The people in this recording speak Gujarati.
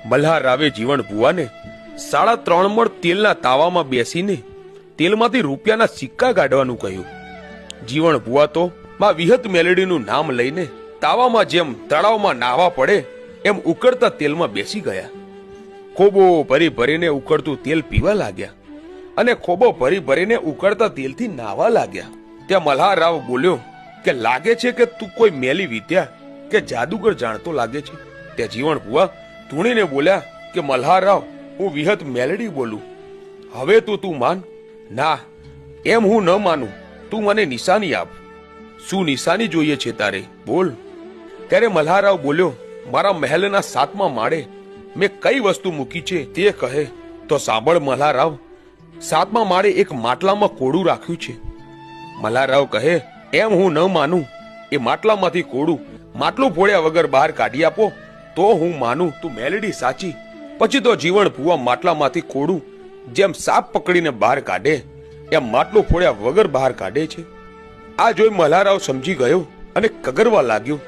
મલ્હારરાવે જીવણ ભુવાને 3.5 મણ તેલના તાવામાં બેસીને તેલમાંથી રૂપિયાના સિક્કા કાઢવાનું કહ્યું. જીવણ ભુવા તો માં વિહત મેલડીનું નામ લઈને તાવામાં જેમ તળાવમાં નાહવા પડે એમ ઉકળતા તેલમાં બેસી ગયા. ખોબો ભરી ભરીને ઉકળતું તેલ પીવા લાગ્યા અને ખોબો ભરી ભરીને ઉકળતા તેલથી નાહવા લાગ્યા. ત્યાં મલ્હારરાવ બોલ્યો કે લાગે છે કે તું કોઈ મેલી વિદ્યા કે જાદુગર જાણતો લાગે છે. ત્યાં જીવણ ભુવા ધૂણીને બોલ્યા કે મલ્હારરાવ, હું વિહત મેલડી બોલું. હવે તો તું માન. ના, એમ હું ન માનું. તું મને નિશાની આપ. શું નિશાની જોઈએ છે તારે? બોલ. ત્યારે મલ્હારરાવ બોલ્યો, મારા મહેલના 7મા માળે મેં કઈ વસ્તુ મૂકી છે તે કહે. તો સાંભળ મલ્હારરાવ, 7મા માળે એક માટલામાં કોડું રાખ્યું છે. મલ્હારરાવ કહે, એમ હું ન માનું. એ માટલામાંથી કોડું માટલું ફોડ્યા વગર બહાર કાઢી આપો તો હું માનું તું મેલડી સાચી. પછી તો જીવણ ભુવા માટલામાંથી કોડું જેમ સાપ પકડીને બહાર કાઢે એમ માટલું ફોડ્યા વગર બહાર કાઢે છે. આ જોઈ મલ્હારરાવ સમજી ગયો અને કગરવા લાગ્યો